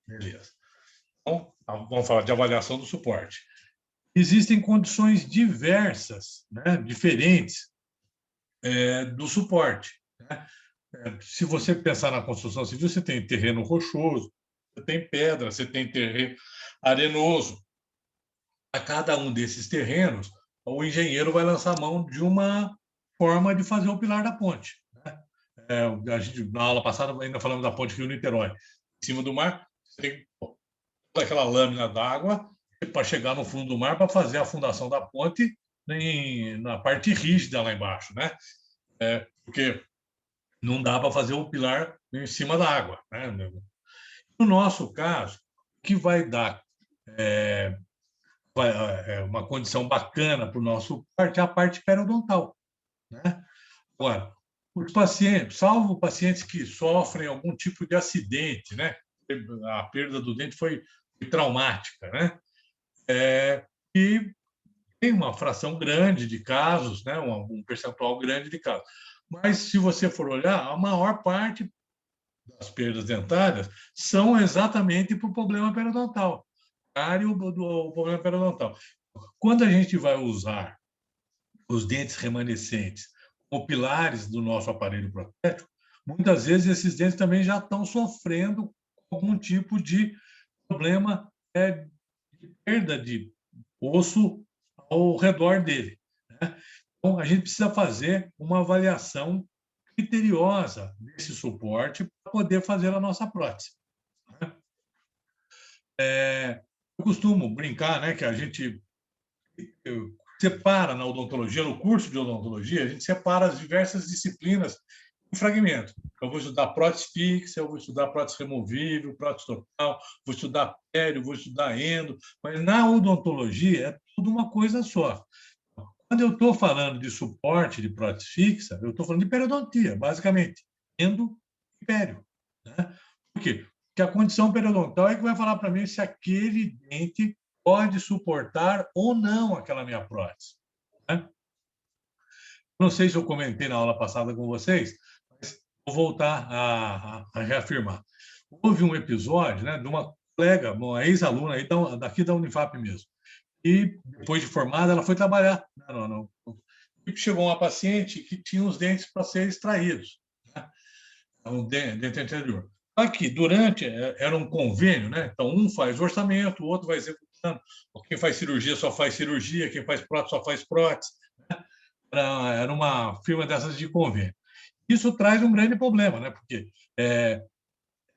Beleza. Então, vamos falar de avaliação do suporte. Existem condições diversas, né, diferentes do suporte, né? Se você pensar na construção civil, você tem terreno rochoso, você tem pedra, você tem terreno arenoso. A cada um desses terrenos, o engenheiro vai lançar mão de uma forma de fazer o pilar da ponte, né? A gente, na aula passada, ainda falamos da ponte Rio-Niterói. Em cima do mar, você tem toda aquela lâmina d'água para chegar no fundo do mar para fazer a fundação da ponte na parte rígida lá embaixo, né? Porque não dá para fazer o pilar em cima da água, né? No nosso caso, o que vai dar uma condição bacana para o nosso suporte é a parte periodontal, né? Agora, os pacientes, salvo pacientes que sofrem algum tipo de acidente, né? A perda do dente foi traumática, né? E tem uma fração grande de casos, né? Um percentual grande de casos. Mas, se você for olhar, a maior parte das perdas dentárias são exatamente por problema periodontal, do problema periodontal. Quando a gente vai usar os dentes remanescentes como pilares do nosso aparelho protético, muitas vezes esses dentes também já estão sofrendo algum tipo de problema de perda de osso ao redor dele, né? Então, a gente precisa fazer uma avaliação criteriosa desse suporte para poder fazer a nossa prótese. Eu costumo brincar, né, que a gente separa na odontologia, no curso de odontologia, a gente separa as diversas disciplinas em fragmentos. Eu vou estudar prótese fixa, eu vou estudar prótese removível, prótese total, vou estudar pério, vou estudar endo, mas na odontologia é tudo uma coisa só. Quando eu estou falando de suporte de prótese fixa, eu estou falando de periodontia, basicamente, endo e pério, né? Por quê? Porque a condição periodontal é que vai falar para mim se aquele dente pode suportar ou não aquela minha prótese, né? Não sei se eu comentei na aula passada com vocês, mas vou voltar a reafirmar. Houve um episódio, né, de uma colega, uma ex-aluna aí daqui da Unifap mesmo, e depois de formada ela foi trabalhar, né, e chegou uma paciente que tinha os dentes para ser extraídos, né, um dente anterior. Aqui, era um convênio, né? Então, um faz orçamento, o outro vai executando. Quem faz cirurgia só faz cirurgia, quem faz prótese só faz prótese. Era uma firma dessas de convênio. Isso traz um grande problema, né? Porque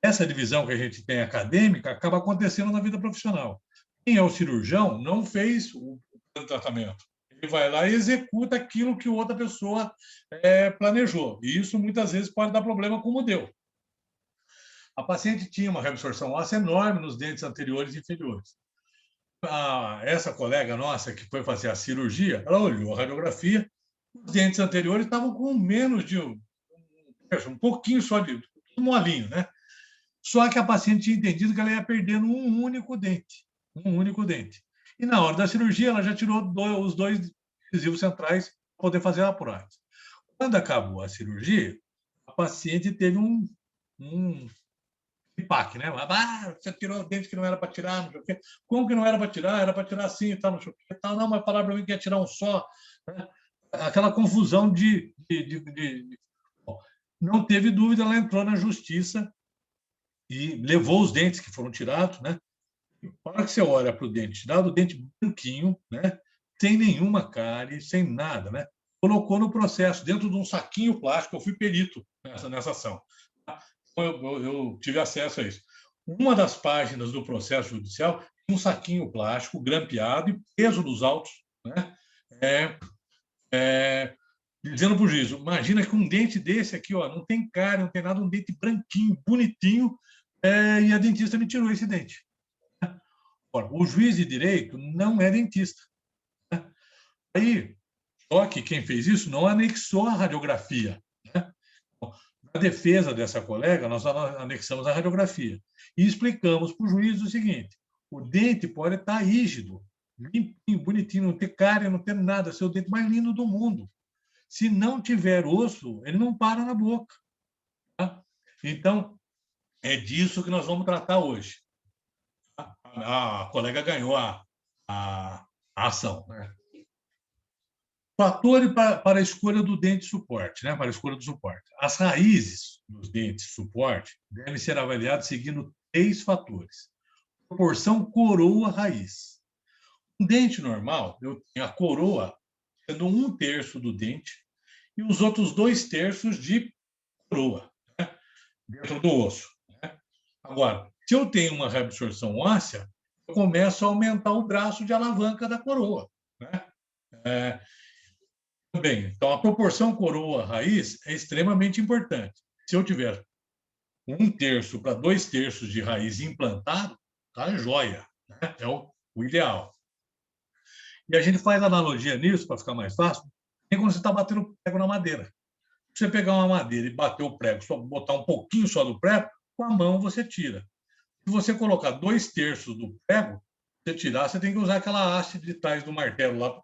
essa divisão que a gente tem acadêmica acaba acontecendo na vida profissional. Quem é o cirurgião não fez o tratamento. Ele vai lá e executa aquilo que outra pessoa planejou. E isso muitas vezes pode dar problema, como deu. A paciente tinha uma reabsorção óssea enorme nos dentes anteriores e inferiores. Essa colega nossa que foi fazer a cirurgia, ela olhou a radiografia, os dentes anteriores estavam com menos de um pouquinho só de molinho, né? Só que a paciente tinha entendido que ela ia perdendo um único dente. Um único dente. E na hora da cirurgia, ela já tirou os dois incisivos centrais para poder fazer a prótese. Quando acabou a cirurgia, a paciente teve um PAC, né? Você tirou o dente que não era para tirar, não sei o quê. Como que não era para tirar? Era para tirar assim, tal, não sei o quê, tal. Não, mas falaram para mim que ia tirar um só, né? Aquela confusão Bom, não teve dúvida, ela entrou na justiça e levou os dentes que foram tirados, né? A hora que você olha para o dente tirado, o dente branquinho, né? Sem nenhuma cárie, sem nada, né? Colocou no processo, dentro de um saquinho plástico. Eu fui perito nessa ação. Eu tive acesso a isso. Uma das páginas do processo judicial tinha um saquinho plástico grampeado e peso nos autos, né? Dizendo para o juiz, imagina que um dente desse aqui, ó, não tem cárie, não tem nada, um dente branquinho, bonitinho, e a dentista me tirou esse dente. Ora, o juiz de direito não é dentista. Aí, só que quem fez isso não anexou a radiografia, né? Na defesa dessa colega, nós anexamos a radiografia e explicamos para o juiz o seguinte: o dente pode estar rígido, limpinho, bonitinho, não ter cárie, não ter nada, ser o dente mais lindo do mundo. Se não tiver osso, ele não para na boca, tá? Então, é disso que nós vamos tratar hoje. a colega ganhou a ação, né? Fatores para a escolha do dente suporte, né? Para a escolha do suporte. As raízes dos dentes suporte devem ser avaliadas seguindo 3 fatores. Proporção coroa-raiz. Um dente normal, eu tenho a coroa sendo 1/3 do dente e os outros 2/3 de coroa, né? Dentro do osso, né? Agora, se eu tenho uma reabsorção óssea, eu começo a aumentar o braço de alavanca da coroa, né? Também. Então, a proporção coroa-raiz é extremamente importante. Se eu tiver 1/3 para 2/3 de raiz implantado, tá joia, né? É o ideal. E a gente faz analogia nisso, para ficar mais fácil, é quando você está batendo prego na madeira. Se você pegar uma madeira e bater o prego, só botar um pouquinho só do prego, com a mão você tira. Se você colocar 2/3 do prego, você tirar, você tem que usar aquela haste de trás do martelo lá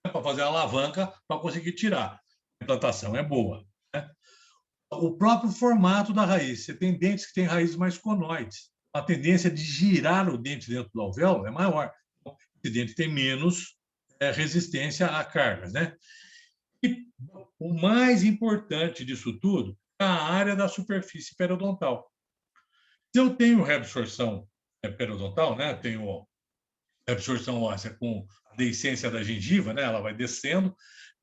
para fazer a alavanca para conseguir tirar. A implantação é boa, né? O próprio formato da raiz. Você tem dentes que têm raízes mais conoides. A tendência de girar o dente dentro do alvéolo é maior. Então, esse dente tem menos resistência a cargas, né? E o mais importante disso tudo é a área da superfície periodontal. Se eu tenho reabsorção periodontal, né? Tenho reabsorção óssea com a deiscência da gengiva, né? Ela vai descendo,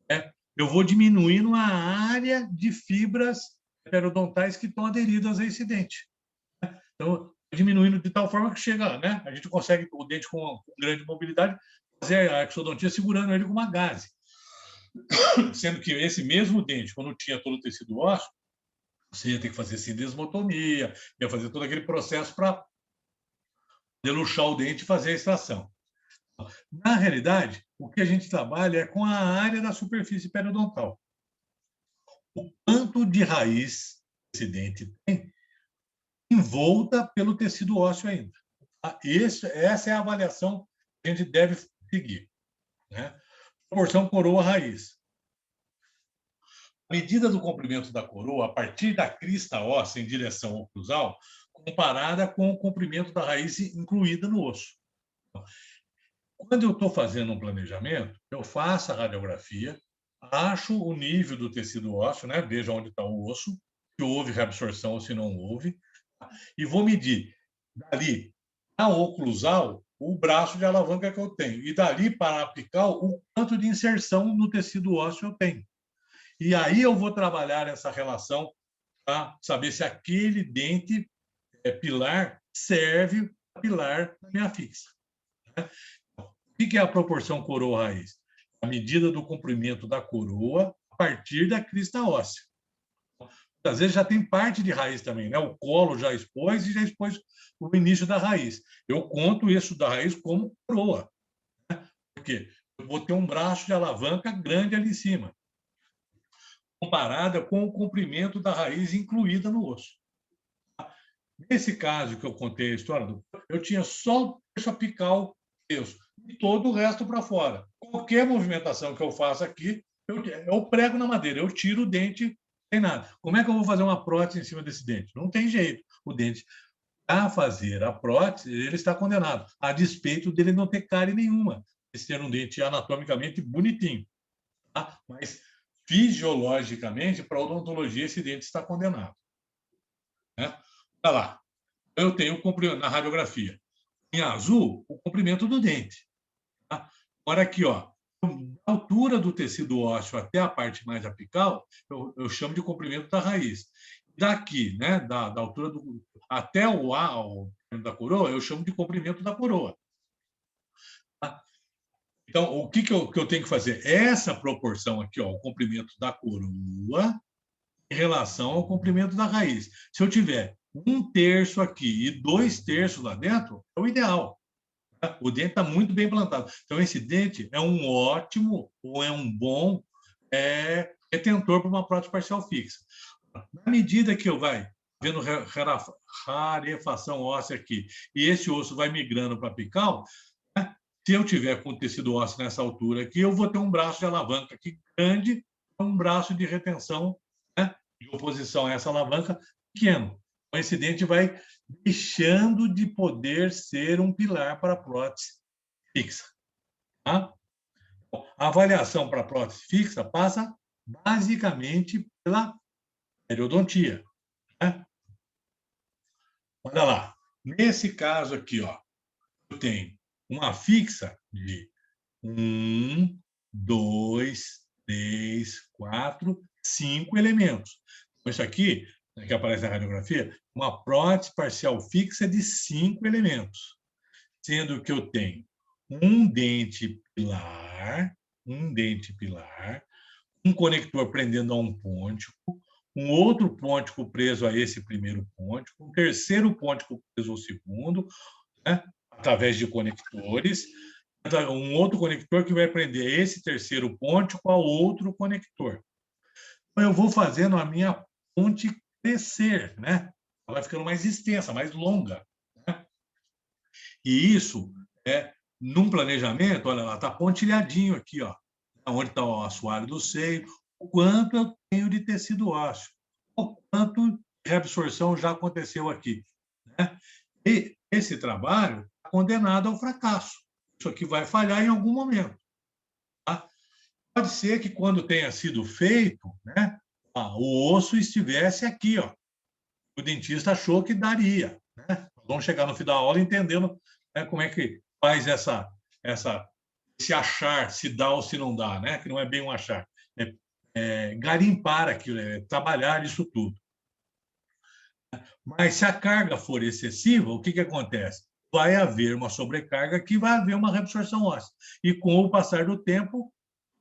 né? Eu vou diminuindo a área de fibras periodontais que estão aderidas a esse dente. Então, diminuindo de tal forma que chega, né? A gente consegue, o dente com grande mobilidade, fazer a exodontia segurando ele com uma gaze. Sendo que esse mesmo dente, quando tinha todo o tecido ósseo, você ia ter que fazer sindesmotomia, ia fazer todo aquele processo para deluxar o dente e fazer a extração. Na realidade, o que a gente trabalha é com a área da superfície periodontal. O quanto de raiz esse dente tem envolta pelo tecido ósseo ainda. Essa é a avaliação que a gente deve seguir, né? Proporção coroa-raiz. A medida do comprimento da coroa a partir da crista óssea em direção oclusal, comparada com o comprimento da raiz incluída no osso. Quando eu estou fazendo um planejamento, eu faço a radiografia, acho o nível do tecido ósseo, né? Vejo onde está o osso, se houve reabsorção ou se não houve, e vou medir dali a oclusal o braço de alavanca que eu tenho, e dali para a apical o quanto de inserção no tecido ósseo eu tenho. E aí eu vou trabalhar essa relação para saber se aquele dente pilar serve para pilar da minha fixa, né? O que é a proporção coroa-raiz? A medida do comprimento da coroa a partir da crista óssea. Às vezes já tem parte de raiz também, né? O colo já expôs e já expôs o início da raiz. Eu conto isso da raiz como coroa, né? Porque eu vou ter um braço de alavanca grande ali em cima, comparada com o comprimento da raiz incluída no osso. Nesse caso que eu contei a história, eu tinha só o terço apical tenso e todo o resto para fora. Qualquer movimentação que eu faça aqui, eu prego na madeira, eu tiro o dente sem nada. Como é que eu vou fazer uma prótese em cima desse dente? Não tem jeito. O dente, a fazer a prótese, ele está condenado, a despeito dele não ter cárie nenhuma, de ter um dente anatomicamente bonitinho. Tá? Mas, fisiologicamente, para a odontologia, esse dente está condenado, né? Olha lá, eu tenho na radiografia, em azul, o comprimento do dente. Tá? Agora aqui, ó, a altura do tecido ósseo até a parte mais apical, eu chamo de comprimento da raiz. Daqui, né, da altura até o A, da coroa, eu chamo de comprimento da coroa. Tá? Então, o que eu tenho que fazer? Essa proporção aqui, ó, o comprimento da coroa em relação ao comprimento da raiz. Se eu tiver 1/3 aqui e 2/3 lá dentro, é o ideal. Tá? O dente está muito bem plantado. Então, esse dente é um ótimo ou é um bom retentor para uma prótese parcial fixa. Na medida que eu vai vendo rarefação óssea aqui e esse osso vai migrando para a apical, né? Se eu tiver com tecido ósseo nessa altura aqui, eu vou ter um braço de alavanca aqui grande, um braço de retenção, né, de oposição a essa alavanca pequeno. Então, esse dente vai deixando de poder ser um pilar para a prótese fixa. Tá? A avaliação para a prótese fixa passa basicamente pela periodontia. Né? Olha lá, nesse caso aqui, ó, eu tenho uma fixa de 1, 2, 3, 4, 5 elementos. Então, isso aqui, que aparece na radiografia, uma prótese parcial fixa de 5 elementos, sendo que eu tenho um dente pilar, um conector prendendo a um pontico, um outro pontico preso a esse primeiro pontico, um terceiro pontico preso ao segundo, né, através de conectores, um outro conector que vai prender esse terceiro pontico ao outro conector. Então, eu vou fazendo a minha ponte crescer, né? Ela vai ficando mais extensa, mais longa. Né? E isso é, num planejamento, olha lá, está pontilhadinho aqui, ó, onde está o assoalho do seio, o quanto eu tenho de tecido ósseo, o quanto de reabsorção já aconteceu aqui. Né? E esse trabalho está condenado ao fracasso. Isso aqui vai falhar em algum momento. Tá? Pode ser que, quando tenha sido feito, né, o osso estivesse aqui. Ó. O dentista achou que daria. Né? Vamos chegar no fim da aula entendendo, né, como é que faz esse achar, se dá ou se não dá, né? Que não é bem um achar. Garimpar aquilo, trabalhar isso tudo. Mas se a carga for excessiva, o que acontece? Vai haver uma sobrecarga que vai haver uma reabsorção óssea. E com o passar do tempo,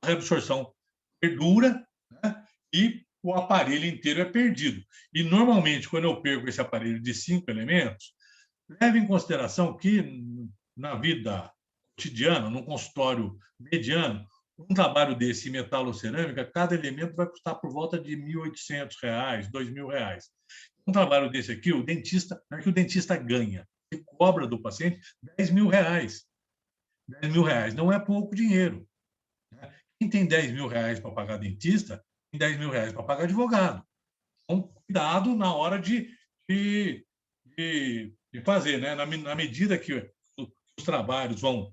a reabsorção perdura, né? E o aparelho inteiro é perdido. E, normalmente, quando eu perco esse aparelho de 5 elementos, leve em consideração que, na vida cotidiana, num consultório mediano, um trabalho desse em metalocerâmica, cada elemento vai custar por volta de R$ 1.800, R$ 2.000. Um trabalho desse aqui, o dentista, não é que o dentista ganha, ele cobra do paciente R$ 10.000. R$ 10.000 não é pouco dinheiro. Né? Quem tem R$ 10.000 para pagar dentista, tem R$ 10.000 para pagar advogado. Então, cuidado na hora de, de fazer, né? Na medida que os trabalhos vão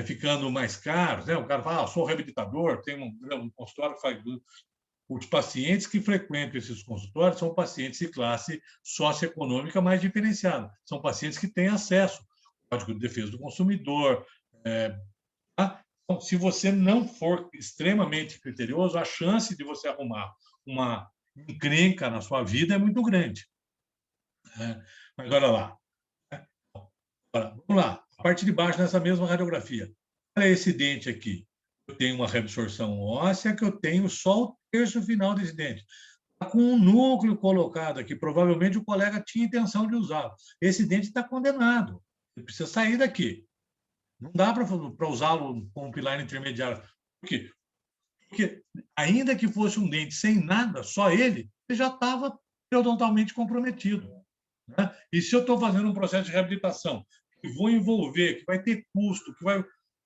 ficando mais caros, né? O cara fala, sou reabilitador, tem um consultório que faz. Os pacientes que frequentam esses consultórios são pacientes de classe socioeconômica mais diferenciada. São pacientes que têm acesso ao Código de Defesa do Consumidor. Tá? Então, se você não for extremamente criterioso, a chance de você arrumar uma encrenca na sua vida é muito grande. Mas olha lá. Vamos lá. A parte de baixo, nessa mesma radiografia. Olha esse dente aqui. Eu tenho uma reabsorção óssea que eu tenho só o terço final desse dente. Está com um núcleo colocado aqui. Provavelmente o colega tinha intenção de usá-lo. Esse dente está condenado. Ele precisa sair daqui. Não dá para usá-lo como pilar intermediário. Por quê? Porque, ainda que fosse um dente sem nada, só ele já estava periodontalmente comprometido. Né? E se eu estou fazendo um processo de reabilitação que vou envolver, que vai ter custo, eu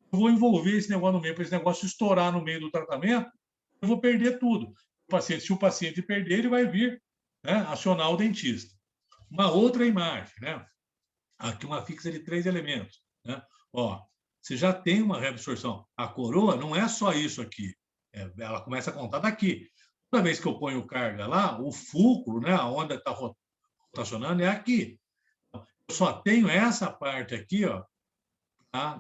vou envolver esse negócio no meio, para esse negócio estourar no meio do tratamento, eu vou perder tudo. Se o paciente perder, ele vai vir, né, acionar o dentista. Uma outra imagem, né? Aqui uma fixa de 3 elementos. Né? Ó, você já tem uma reabsorção. A coroa não é só isso aqui. Ela começa a contar daqui. Toda vez que eu ponho carga lá, o fulcro, né, a onda está rotacionando, é aqui. Eu só tenho essa parte aqui, ó, para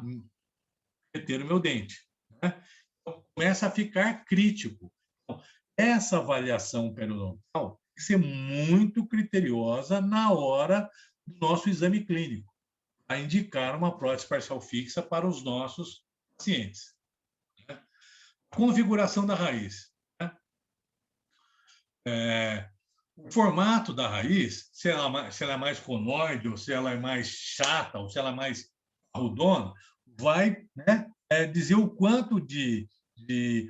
meter o meu dente. Né? Então, começa a ficar crítico. Então, essa avaliação periodontal tem que ser muito criteriosa na hora do nosso exame clínico, a indicar uma prótese parcial fixa para os nossos pacientes. Né? Configuração da raiz. Né? O formato da raiz, se ela é mais conoide, ou se ela é mais chata, ou se ela é mais arrudona, vai, né, dizer o quanto de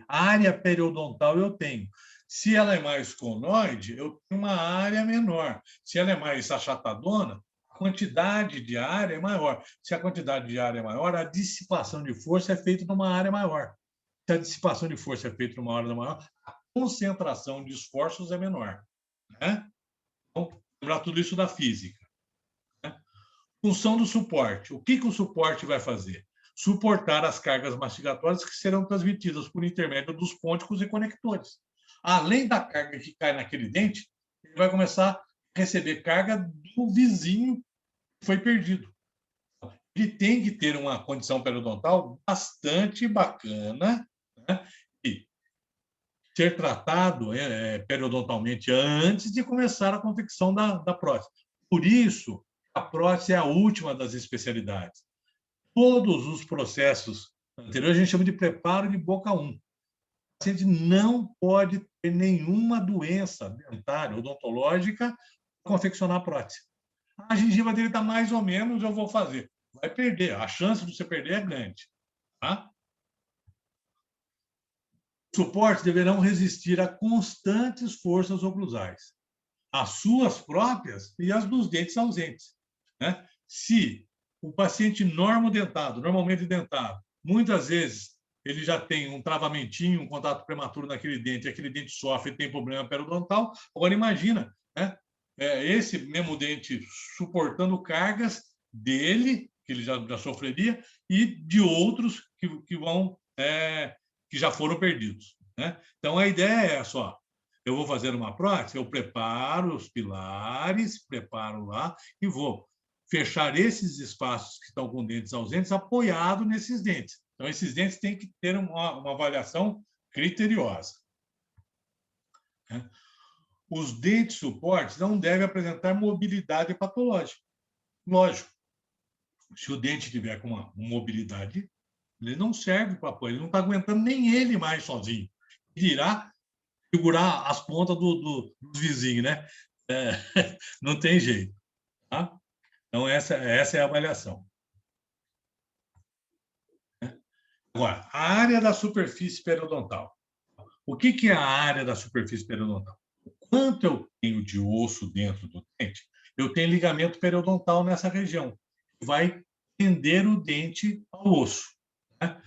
área periodontal eu tenho. Se ela é mais conoide, eu tenho uma área menor. Se ela é mais achatadona, a quantidade de área é maior. Se a quantidade de área é maior, a dissipação de força é feita numa área maior. Se a dissipação de força é feita numa área maior, a concentração de esforços é menor. Né? Então, Lembrar tudo isso da física. Né? Função do suporte. O que o suporte vai fazer? Suportar as cargas mastigatórias que serão transmitidas por intermédio dos pônticos e conectores. Além da carga que cai naquele dente, ele vai começar a receber carga do vizinho que foi perdido. Ele tem que ter uma condição periodontal bastante bacana, né? E ser tratado periodontalmente antes de começar a confecção da prótese. Por isso, a prótese é a última das especialidades. Todos os processos anteriores a gente chama de preparo de boca 1. O paciente não pode ter nenhuma doença dentária, odontológica, para confeccionar a prótese. A gengiva dele está mais ou menos, eu vou fazer. Vai perder. A chance de você perder é grande. Tá? Os suportes deverão resistir a constantes forças oclusais, as suas próprias e as dos dentes ausentes. Né? Se o paciente normalmente dentado, muitas vezes ele já tem um travamentinho, um contato prematuro naquele dente, e aquele dente sofre e tem problema periodontal, agora imagina, né? Esse mesmo dente suportando cargas dele, que ele já sofreria, e de outros que já foram perdidos. Né? Então, a ideia é só, eu vou fazer uma prótese, eu preparo os pilares, preparo lá e vou fechar esses espaços que estão com dentes ausentes apoiado nesses dentes. Então, esses dentes têm que ter uma avaliação criteriosa. Né? Os dentes suportes não devem apresentar mobilidade patológica. Lógico, se o dente tiver com uma mobilidade, ele não serve para apoio, ele não está aguentando nem ele mais sozinho. Dirá segurar as pontas dos vizinhos, né? Não tem jeito. Tá? Então, essa é a avaliação. Agora, a área da superfície periodontal. O que é a área da superfície periodontal? Quanto eu tenho de osso dentro do dente, eu tenho ligamento periodontal nessa região, que vai tender o dente ao osso. Né?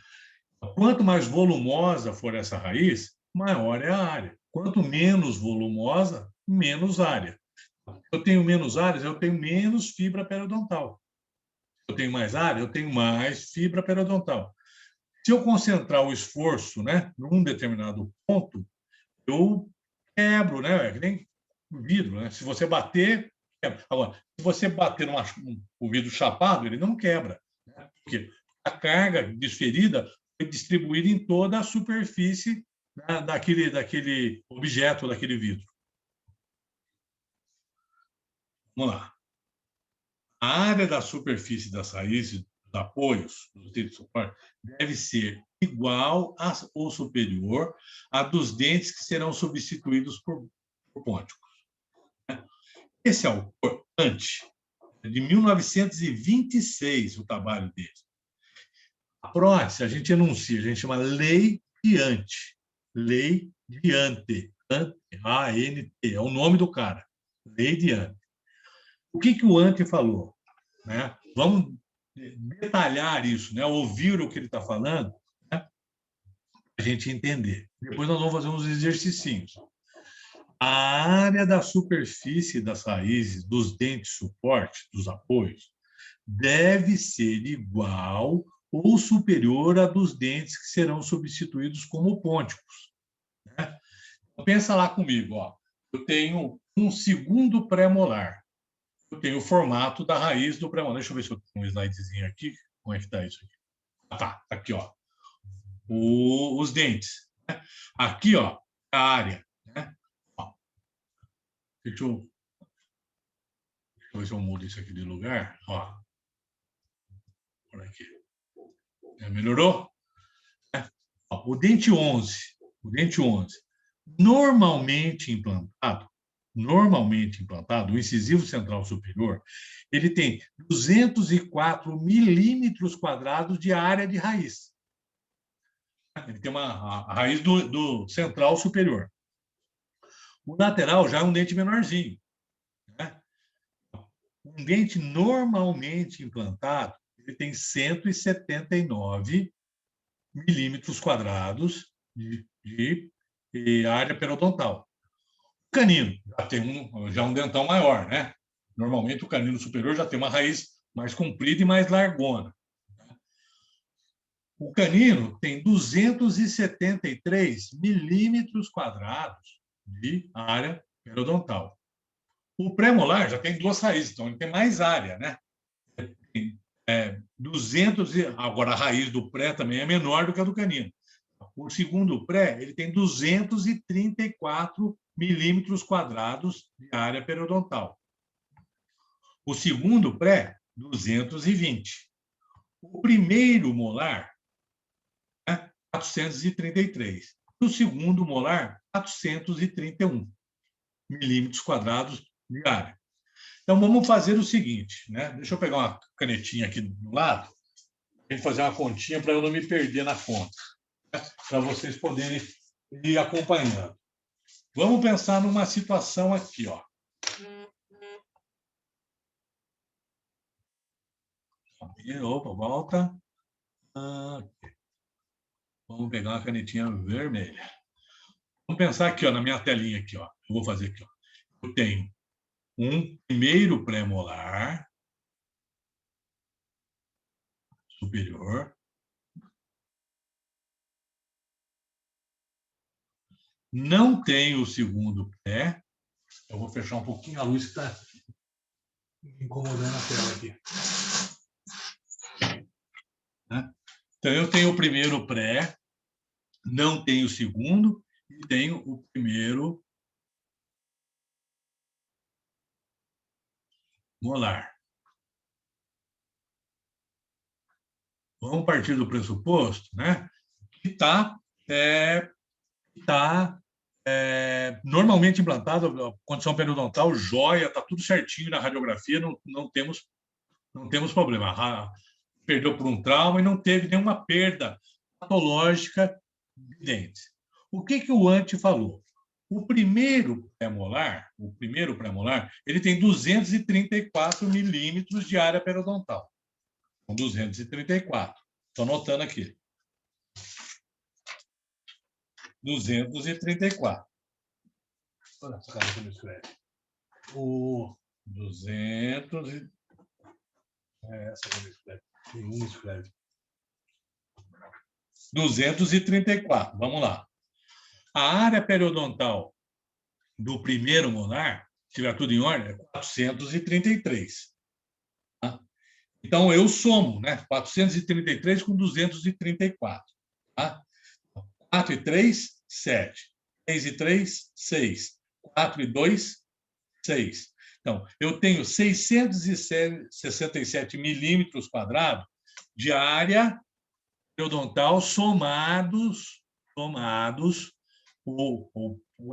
Quanto mais volumosa for essa raiz, maior é a área. Quanto menos volumosa, menos área. Eu tenho menos áreas, eu tenho menos fibra periodontal. Eu tenho mais área, eu tenho mais fibra periodontal. Se eu concentrar o esforço, né, num determinado ponto, eu quebro, né? É que nem vidro, né? Se você bater, quebra. Agora, se você bater o vidro chapado, ele não quebra. Né? Porque a carga desferida foi distribuída em toda a superfície, né, daquele objeto, daquele vidro. Vamos lá. A área da superfície das raízes, dos apoios, dos dentes de suporte, deve ser igual ou superior à dos dentes que serão substituídos por pônticos. Esse é o cortante de 1926, o trabalho dele. A prótese, a gente enuncia, a gente chama lei Diante. Lei Diante. A-N-T, é o nome do cara. Lei Diante. O que o Ante falou? Né? Vamos detalhar isso, né? Ouvir o que ele está falando, né? Para a gente entender. Depois nós vamos fazer uns exercícios. A área da superfície das raízes dos dentes suporte, dos apoios, deve ser igual ou superior à dos dentes que serão substituídos como pônticos. Né? Então, pensa lá comigo. Ó. Eu tenho um segundo pré-molar. Eu tenho o formato da raiz do pré-molar. Deixa eu ver se eu tenho um slidezinho aqui. Como é que está isso aqui? Tá, aqui, ó. Os dentes. Né? Aqui, ó, a área. Né? Ó. Deixa eu ver se eu mudo isso aqui de lugar. Ó. Por aqui. Melhorou? Ó, o dente 11. Normalmente implantado, o incisivo central superior, ele tem 204 milímetros quadrados de área de raiz. Ele tem a raiz do central superior. O lateral já é um dente menorzinho. Né? Um dente normalmente implantado, ele tem 179 milímetros quadrados de área periodontal. O canino já tem um dentão maior, né? Normalmente, o canino superior já tem uma raiz mais comprida e mais largona. O canino tem 273 milímetros quadrados de área periodontal. O pré-molar já tem duas raízes, então ele tem mais área, né? 200 agora a raiz do pré também é menor do que a do canino. O segundo pré, ele tem 234 milímetros quadrados de área periodontal. O segundo pré, 220. O primeiro molar, 433. O segundo molar, 431 milímetros quadrados de área. Então, vamos fazer o seguinte, né? Deixa eu pegar uma canetinha aqui do lado, para fazer uma continha para eu não me perder na conta, né? Para vocês poderem ir acompanhando. Vamos pensar numa situação aqui, ó. Opa, volta. Vamos pegar uma canetinha vermelha. Vamos pensar aqui, ó, na minha telinha aqui, ó. Eu vou fazer aqui, ó. Eu tenho um primeiro pré-molar superior. Não tenho o segundo pré. Eu vou fechar um pouquinho a luz que está incomodando a tela aqui. Então, eu tenho o primeiro pré, não tenho o segundo, e tenho o primeiro molar. Vamos partir do pressuposto, né, que está normalmente implantado, a condição periodontal, jóia, está tudo certinho na radiografia, não temos problema. Perdeu por um trauma e não teve nenhuma perda patológica de dentes. O que o Ante falou? O primeiro pré-molar, ele tem 234 milímetros de área periodontal. São 234. Estou anotando aqui. 234. Olha essa cara que não escreve. O 200. Essa que não escreve. Nenhuma escreve. 234. Vamos lá. A área periodontal do primeiro molar, se tiver tudo em ordem, é 433. Tá? Então, eu somo, né? 433 com 234. Tá? 4 e 3, 7. 3 e 3, 6. 4 e 2, 6. Então, eu tenho 667 milímetros quadrados de área periodontal somados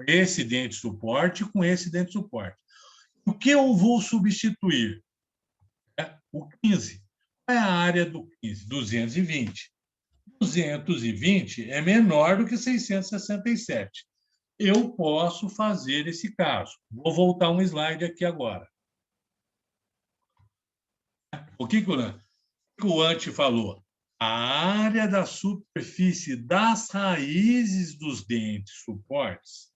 esse dente suporte com esse dente suporte. O que eu vou substituir? O 15. Qual é a área do 15? 220. 220 é menor do que 667. Eu posso fazer esse caso. Vou voltar um slide aqui agora. O que o Ante falou? A área da superfície das raízes dos dentes suportes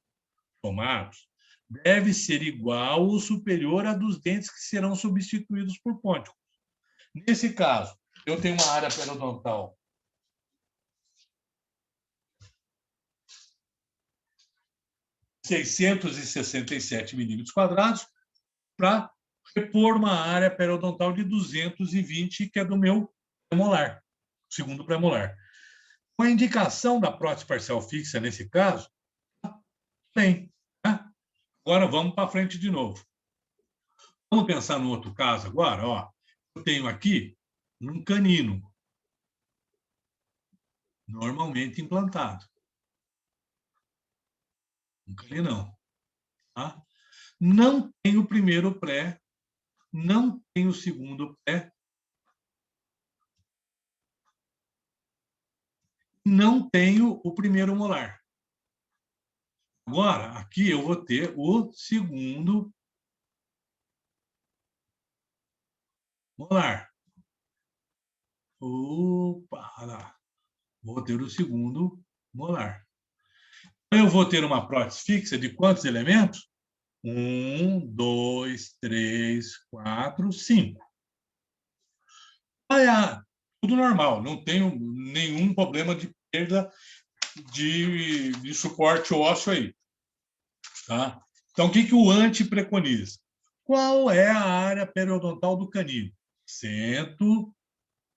tomados deve ser igual ou superior à dos dentes que serão substituídos por pônticos. Nesse caso, eu tenho uma área periodontal de 667 milímetros quadrados para repor uma área periodontal de 220, que é do meu premolar, segundo premolar. Com a indicação da prótese parcial fixa, nesse caso, tem. Né? Agora vamos para frente de novo. Vamos pensar no outro caso agora. Ó. Eu tenho aqui um canino, normalmente implantado. Um caninão. Tá? Não tem o primeiro pré, não tem o segundo pré, não tenho o primeiro molar. Agora, aqui eu vou ter o segundo molar. Opa, lá. Vou ter o segundo molar. Eu vou ter uma prótese fixa de quantos elementos? 1, 2, 3, 4, 5. Tudo normal, não tenho nenhum problema de perda de suporte ósseo aí. Tá? Então, o que o ANTE preconiza? Qual é a área periodontal do canino?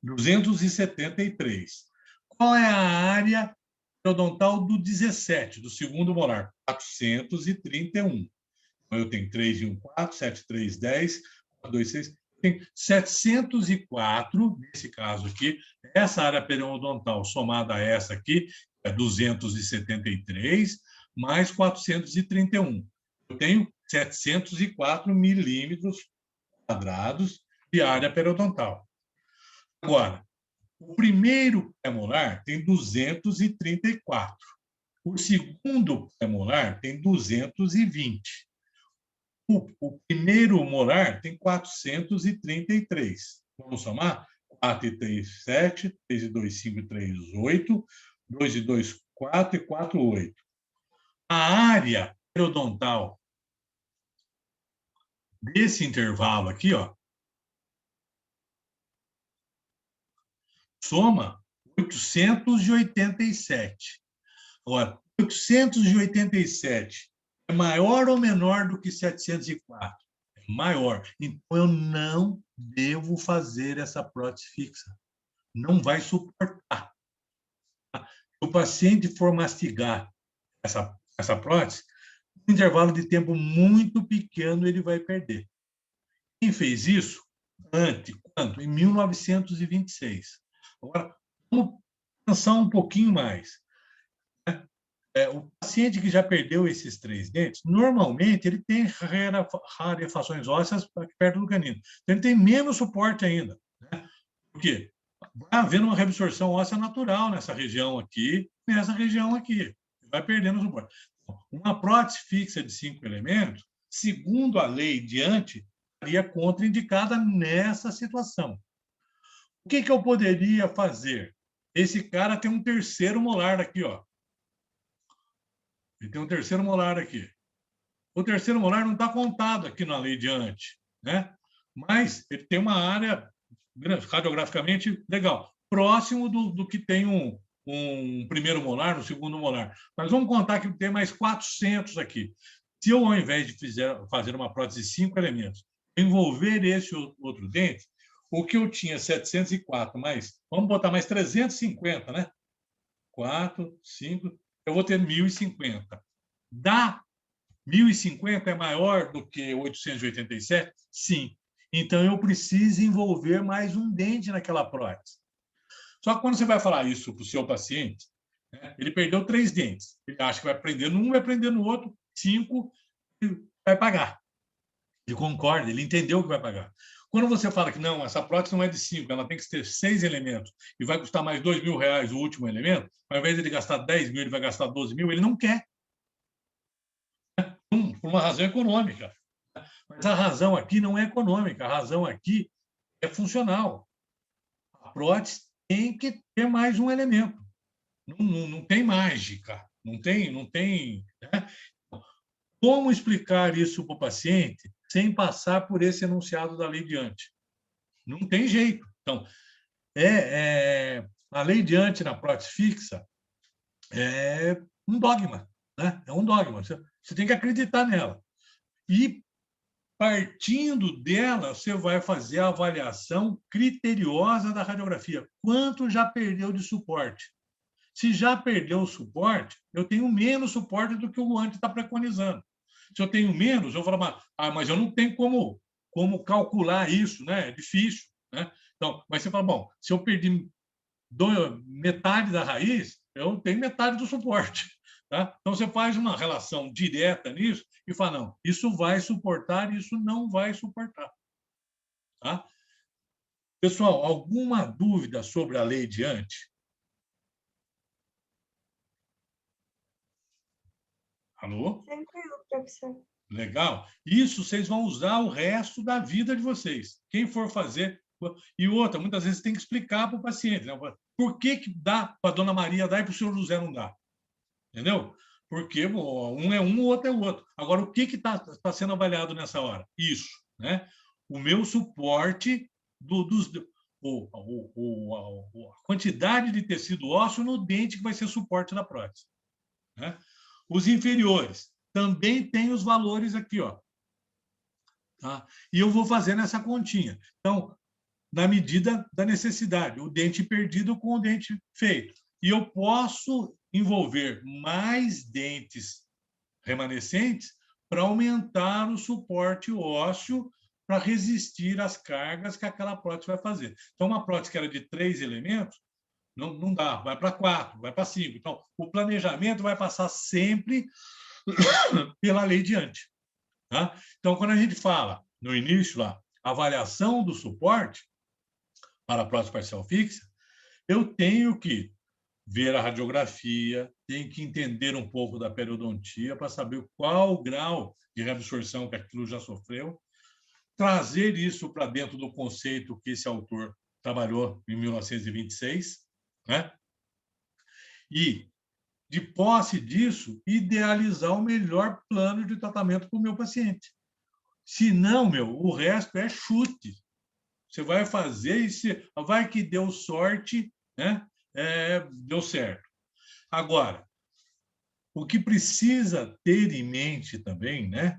273. Qual é a área periodontal do 17, do segundo molar? 431. Então, eu tenho 3 e 1, 4, 7, 3, 10, 4, 2, 6. Tem 704, nesse caso aqui. Essa área periodontal somada a essa aqui é 273, mais 431. Eu tenho 704 milímetros quadrados de área periodontal. Agora, o primeiro premolar tem 234. O segundo premolar tem 220. O primeiro molar tem 433. Vamos somar? 4 e 3, 7. 3 e 2, 5 e 3, 8. 2 e 2, 4 e 4, 8. A área periodontal desse intervalo aqui, ó, soma 887. Agora, 887 é maior ou menor do que 704? É maior. Então, eu não devo fazer essa prótese fixa. Não vai suportar. Se o paciente for mastigar essa prótese, um intervalo de tempo muito pequeno ele vai perder. Quem fez isso? Quanto? Em 1926. Agora, vamos pensar um pouquinho mais. O paciente que já perdeu esses 3 dentes, normalmente ele tem rarefações ósseas perto do canino. Então, ele tem menos suporte ainda. Né? Por quê? Vai havendo uma reabsorção óssea natural nessa região aqui. Vai perdendo o suporte. Uma prótese fixa de 5 elementos, segundo a lei de ANTE, estaria contraindicada nessa situação. O que eu poderia fazer? Esse cara tem um terceiro molar aqui, ó. Ele tem um terceiro molar aqui. O terceiro molar não está contado aqui na lei de ANTE, né? Mas ele tem uma área radiograficamente legal, próximo do que tem um primeiro molar, um segundo molar. Mas vamos contar que tem mais 400 aqui. Se eu, ao invés de fazer uma prótese de 5 elementos, envolver esse outro dente, o que eu tinha 704, mais, vamos botar mais 350, né? 4, 5, eu vou ter 1.050. Dá 1.050 é maior do que 887? Sim. Então, eu preciso envolver mais um dente naquela prótese. Só que quando você vai falar isso para o seu paciente, né, ele perdeu 3 dentes. Ele acha que vai prender num, vai prender no outro, 5, e vai pagar. Ele concorda, ele entendeu que vai pagar. Quando você fala que não, essa prótese não é de 5, ela tem que ter 6 elementos e vai custar mais R$2.000 o último elemento, ao invés de ele gastar 10 mil, ele vai gastar 12 mil, ele não quer. Por uma razão econômica. Mas a razão aqui não é econômica, a razão aqui é funcional. A prótese tem que ter mais um elemento. Não tem mágica, não tem. Né? Como explicar isso para o paciente sem passar por esse enunciado da lei de ANTE? Não tem jeito. Então, a lei de ANTE na prótese fixa é um dogma. Né? É um dogma. Você tem que acreditar nela. E, partindo dela, você vai fazer a avaliação criteriosa da radiografia. Quanto já perdeu de suporte? Se já perdeu o suporte, eu tenho menos suporte do que o ANTE está preconizando. Se eu tenho menos, eu vou falar, mas eu não tenho como calcular isso, né? É difícil. Né? Então, mas você fala, bom, se eu perdi metade da raiz, eu tenho metade do suporte. Tá? Então, você faz uma relação direta nisso e fala, não, isso vai suportar, isso não vai suportar. Tá? Pessoal, alguma dúvida sobre a lei de ANTE? Alô? Tranquilo, professor. Legal? Isso vocês vão usar o resto da vida de vocês. Quem for fazer... E outra, muitas vezes tem que explicar para o paciente. Né? Por que dá para a dona Maria dar e para o senhor José não dá? Entendeu? porque um é um, o outro é o outro. Agora, o que está sendo avaliado nessa hora? Isso, né? O meu suporte a quantidade de tecido ósseo no dente que vai ser suporte da prótese, né? Os inferiores também têm os valores aqui, ó. Tá? E eu vou fazendo essa continha. Então, na medida da necessidade, o dente perdido com o dente feito. E eu posso envolver mais dentes remanescentes para aumentar o suporte ósseo para resistir às cargas que aquela prótese vai fazer. Então, uma prótese que era de 3 elementos, não dá, vai para 4, vai para 5. Então, o planejamento vai passar sempre pela lei de Hunt. Tá? Então, quando a gente fala, no início lá, avaliação do suporte para a prótese parcial fixa, eu tenho que ver a radiografia, tenho que entender um pouco da periodontia para saber qual o grau de reabsorção que aquilo já sofreu, trazer isso para dentro do conceito que esse autor trabalhou em 1926, né? E, de posse disso, idealizar o melhor plano de tratamento para o meu paciente. Se não, o resto é chute. Você vai fazer e vai que deu sorte, né? Deu certo. Agora, o que precisa ter em mente também, né?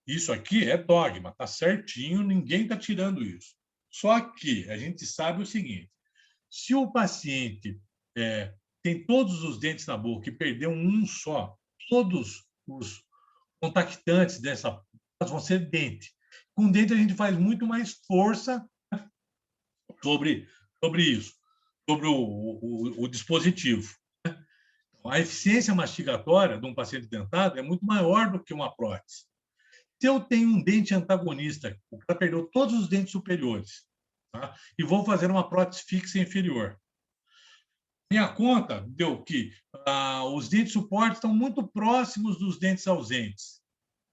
Isso aqui é dogma, tá certinho, ninguém está tirando isso. Só que a gente sabe o seguinte: se o paciente tem todos os dentes na boca e perdeu um só, todos os contactantes dessa vão ser dente. Com dente a gente faz muito mais força sobre isso, sobre o dispositivo. A eficiência mastigatória de um paciente dentado é muito maior do que uma prótese. Se eu tenho um dente antagonista, o cara perdeu todos os dentes superiores, tá? E vou fazer uma prótese fixa inferior. Minha conta deu que os dentes suportes estão muito próximos dos dentes ausentes,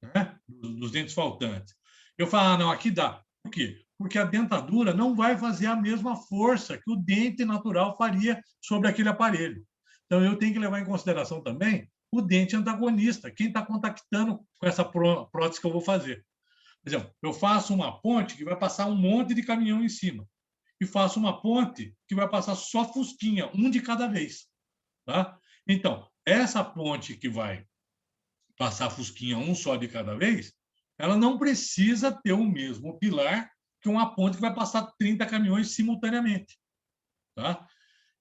né? Dos dentes faltantes. Eu falo, não, aqui dá. Por quê? Porque a dentadura não vai fazer a mesma força que o dente natural faria sobre aquele aparelho. Então, eu tenho que levar em consideração também o dente antagonista, quem está contactando com essa prótese que eu vou fazer. Por exemplo, eu faço uma ponte que vai passar um monte de caminhão em cima. E faço uma ponte que vai passar só fusquinha, um de cada vez. Tá? Então, essa ponte que vai passar fusquinha um só de cada vez, ela não precisa ter o mesmo pilar que uma ponte que vai passar 30 caminhões simultaneamente. Tá?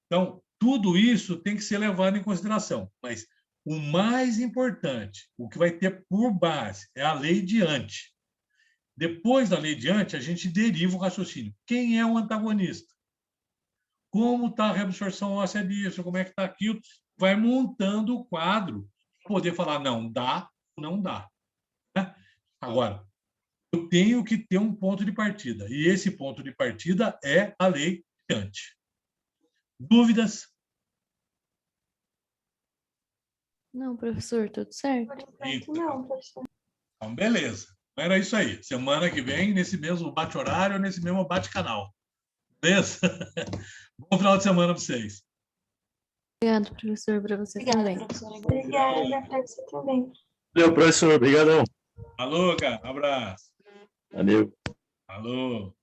Então, tudo isso tem que ser levado em consideração. Mas o mais importante, o que vai ter por base, é a lei de Hunt. Depois da lei de Hunt, a gente deriva o raciocínio. Quem é o antagonista? Como está a reabsorção óssea disso? Como é que está aquilo? Vai montando o quadro para poder falar, não dá, não dá. Né? Agora, eu tenho que ter um ponto de partida. E esse ponto de partida é a lei de Hunt. Dúvidas? Não, professor, tudo certo? Não, professor. Então, beleza. Era isso aí. Semana que vem, nesse mesmo bate-horário, nesse mesmo bate-canal. Beleza? Bom final de semana para vocês. Obrigado, professor, para você também. Obrigada para você também. Valeu, professor. Obrigadão. Alô, cara. Um abraço. Valeu. Alô.